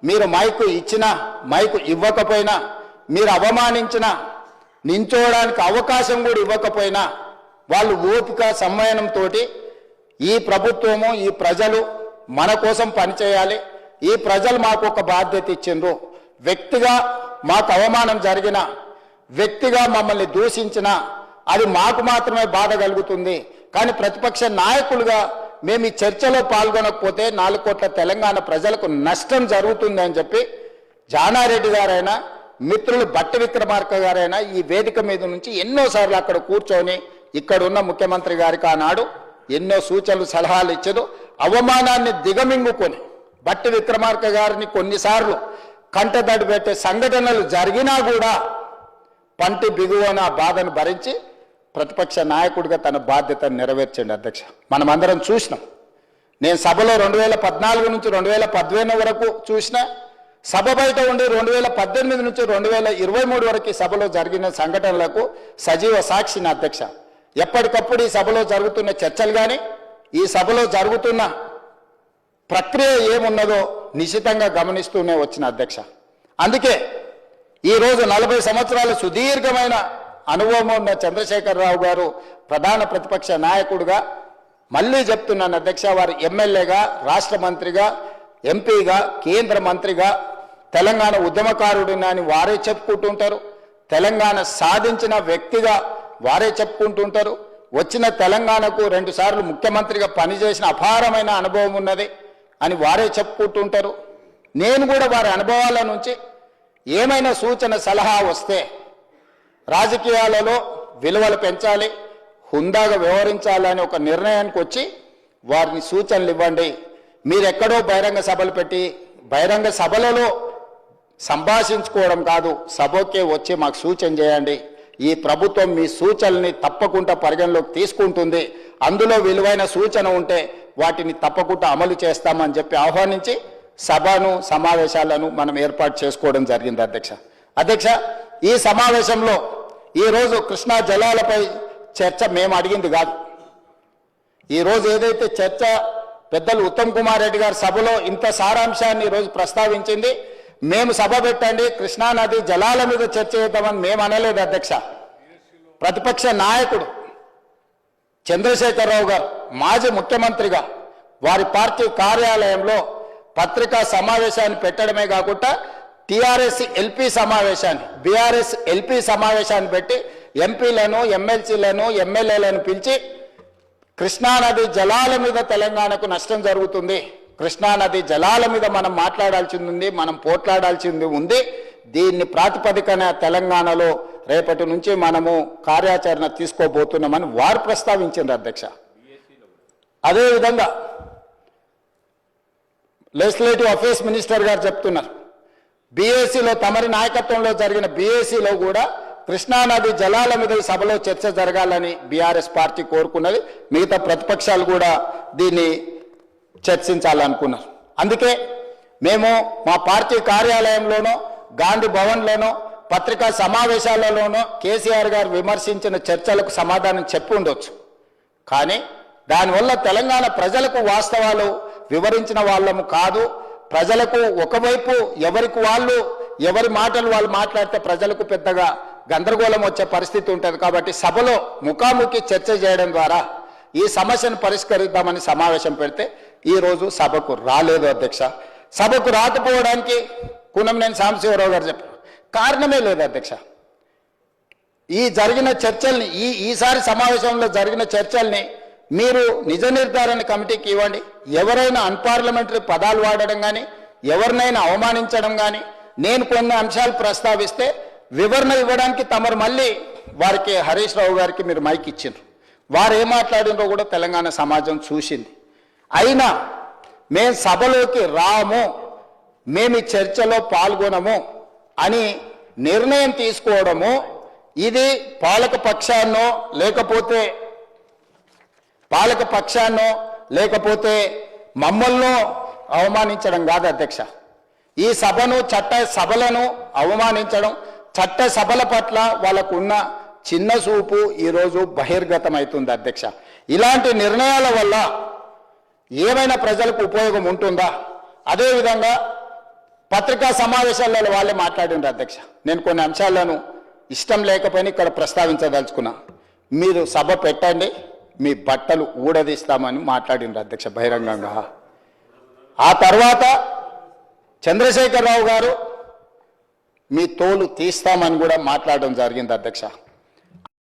మీరు మైకు ఇచ్చినా మైకు ఇవ్వకపోయినా, మీరు అవమానించినా, నించోవడానికి అవకాశం కూడా ఇవ్వకపోయినా వాళ్ళు ఓపిక సంయమనంతో ఈ ప్రభుత్వము, ఈ ప్రజలు మన కోసం పనిచేయాలి, ఈ ప్రజలు మాకు ఒక బాధ్యత ఇచ్చిండ్రు, వ్యక్తిగా మాకు అవమానం జరిగిన, వ్యక్తిగా మమ్మల్ని దూషించిన అది మాకు మాత్రమే బాధ కలుగుతుంది. కానీ ప్రతిపక్ష నాయకులుగా మేము ఈ చర్చలో పాల్గొనకపోతే 4 కోట్ల తెలంగాణ ప్రజలకు నష్టం జరుగుతుంది అని చెప్పి జానారెడ్డి గారైనా, మిత్రులు బట్టి విక్రమార్క గారైనా ఈ వేదిక మీద నుంచి ఎన్నోసార్లు అక్కడ కూర్చొని ఇక్కడ ఉన్న ముఖ్యమంత్రి గారికి ఆనాడు ఎన్నో సూచనలు సలహాలు ఇచ్చారు. అవమానాన్ని దిగమింగుకొని బట్టి విక్రమార్క గారిని కొన్నిసార్లు కంటదడి పెట్టే సంఘటనలు జరిగినా కూడా పంటి బిగువన బాధను భరించి ప్రతిపక్ష నాయకుడిగా తన బాధ్యతను నెరవేర్చండి అధ్యక్ష. మనమందరం చూసినాం. నేను సభలో 2014 నుంచి 2015 వరకు చూసిన, సభ బయట ఉండి 2018 నుంచి 2023 వరకు సభలో జరిగిన సంఘటనలకు సజీవ సాక్షిని అధ్యక్ష. ఎప్పటికప్పుడు ఈ సభలో జరుగుతున్న చర్చలు కానీ, ఈ సభలో జరుగుతున్న ప్రక్రియ ఏమున్నదో నిశితంగా గమనిస్తూనే వచ్చిన అధ్యక్ష. అందుకే ఈరోజు 40 సంవత్సరాల సుదీర్ఘమైన అనుభవం ఉన్న చంద్రశేఖరరావు గారు ప్రధాన ప్రతిపక్ష నాయకుడిగా, మళ్ళీ చెప్తున్నాను అధ్యక్ష, వారు ఎమ్మెల్యేగా, రాష్ట్ర మంత్రిగా, ఎంపీగా, కేంద్ర మంత్రిగా, తెలంగాణ ఉద్యమకారుడిని అని వారే చెప్పుకుంటుంటారు, తెలంగాణ సాధించిన వ్యక్తిగా వారే చెప్పుకుంటుంటారు, వచ్చిన తెలంగాణకు 2 సార్లు ముఖ్యమంత్రిగా పనిచేసిన అపారమైన అనుభవం ఉన్నది అని వారే చెప్పుకుంటుంటారు. నేను కూడా వారి అనుభవాల నుంచి ఏమైనా సూచన సలహా వస్తే రాజకీయాలలో విలువలు పెంచాలి, హుందాగా వ్యవహరించాలని ఒక నిర్ణయానికి వచ్చి వారిని సూచనలు ఇవ్వండి. మీరెక్కడో బహిరంగ సభలు పెట్టి బహిరంగ సభలలో సంభాషించుకోవడం కాదు, సభకే వచ్చి మాకు సూచన చేయండి. ఈ ప్రభుత్వం మీ సూచనల్ని తప్పకుండా పరిగణలోకి తీసుకుంటుంది, అందులో విలువైన సూచన ఉంటే వాటిని తప్పకుండా అమలు చేస్తామని చెప్పి ఆహ్వానించి సభను, సమావేశాలను మనం ఏర్పాటు చేసుకోవడం జరిగింది అధ్యక్ష. ఈ సమావేశంలో ఈరోజు కృష్ణా జలాలపై చర్చ మేము అడిగింది కాదు. ఈరోజు ఏదైతే చర్చ పెద్దలు ఉత్తమ్ కుమార్ రెడ్డి గారు సభలో ఇంత సారాంశాన్ని ఈరోజు ప్రస్తావించింది, మేము సభ పెట్టండి కృష్ణా నది జలాల మీద చర్చ చేద్దామని మేము అనలేదు అధ్యక్ష. ప్రతిపక్ష నాయకుడు చంద్రశేఖరరావు గారు మాజీ ముఖ్యమంత్రిగా వారి పార్టీ కార్యాలయంలో పత్రికా సమావేశాన్ని పెట్టడమే కాకుండా టీఆర్ఎస్ ఎల్పీ సమావేశాన్ని, బీఆర్ఎస్ ఎల్పీ సమావేశాన్ని పెట్టి ఎంపీలను, ఎమ్మెల్సీలను, ఎమ్మెల్యేలను పిలిచి కృష్ణానది జలాల మీద తెలంగాణకు నష్టం జరుగుతుంది, కృష్ణానది జలాల మీద మనం మాట్లాడాల్సింది ఉంది, మనం పోట్లాడాల్సింది ఉంది, దీన్ని ప్రాతిపదికన తెలంగాణలో రేపటి నుంచి మనము కార్యాచరణ తీసుకోబోతున్నామని వారు ప్రస్తావించారు అధ్యక్ష. అదేవిధంగా లెజిస్లేటివ్ అఫేర్స్ మినిస్టర్ గారు చెప్తున్నారు, బీఏసీలో తమరి నాయకత్వంలో జరిగిన బీఏసీలో కూడా కృష్ణానది జలాల మీద సభలో చర్చ జరగాలని బీఆర్ఎస్ పార్టీ కోరుకున్నది, మిగతా ప్రతిపక్షాలు కూడా దీన్ని చర్చించాలనుకున్నారు. అందుకే మేము మా పార్టీ కార్యాలయంలోనో, గాంధీ భవన్లోనో, పత్రికా సమావేశాలలోనో కేసీఆర్ గారు విమర్శించిన చర్చలకు సమాధానం చెప్పి ఉండొచ్చు. కానీ దానివల్ల తెలంగాణ ప్రజలకు వాస్తవాలు వివరించిన వాళ్ళము కాదు. ప్రజలకు ఒకవైపు ఎవరి మాటలు వాళ్ళు మాట్లాడితే ప్రజలకు పెద్దగా గందరగోళం వచ్చే పరిస్థితి ఉంటుంది. కాబట్టి సభలో ముఖాముఖి చర్చ చేయడం ద్వారా ఈ సమస్యను పరిష్కరిద్దామని సమావేశం పెడితే ఈరోజు సభకు రాలేదు అధ్యక్ష. సభకు రాకపోవడానికి కూనంనేని సాంబశివరావు గారు చెప్పారు, కారణమే లేదు అధ్యక్ష. ఈ జరిగిన చర్చల్ని, ఈసారి సమావేశంలో జరిగిన చర్చల్ని మీరు నిజ నిర్ధారణ కమిటీకి ఇవ్వండి. ఎవరైనా అన్పార్లమెంటరీ పదాలు వాడడం కానీ, ఎవరినైనా అవమానించడం కానీ, నేను కొన్ని అంశాలు ప్రస్తావిస్తే వివరణ ఇవ్వడానికి తమరు మళ్ళీ వారికి హరీష్ రావు గారికి మీరు మైక్ ఇచ్చిండ్రు. వారు ఏం మాట్లాడినో కూడా తెలంగాణ సమాజం చూసింది. అయినా మేము సభలోకి రాము, మేము ఈ చర్చలో పాల్గొనము అని నిర్ణయం తీసుకోవడము ఇది పాలక పక్షాన్నో లేకపోతే మమ్మల్నో అవమానించడం కాదు అధ్యక్ష. ఈ సభలను అవమానించడం, చట్ట సభల పట్ల వాళ్ళకు ఉన్న చిన్న చూపు ఈరోజు బహిర్గతమవుతుంది అధ్యక్ష. ఇలాంటి నిర్ణయాల వల్ల ఏమైనా ప్రజలకు ఉపయోగం ఉంటుందా? అదేవిధంగా పత్రికా సమావేశాలలో వాళ్ళే మాట్లాడిండ్రు అధ్యక్ష. నేను కొన్ని అంశాలను ఇష్టం లేకపోయినా ఇక్కడ ప్రస్తావించదలుచుకున్నా. మీరు సభ పెట్టండి, మీ బట్టలు ఊడదీస్తామని మాట్లాడిండ్రు అధ్యక్ష బహిరంగంగా. ఆ తర్వాత చంద్రశేఖరరావు గారు మీ తోలు తీస్తామని కూడా మాట్లాడడం జరిగింది అధ్యక్ష.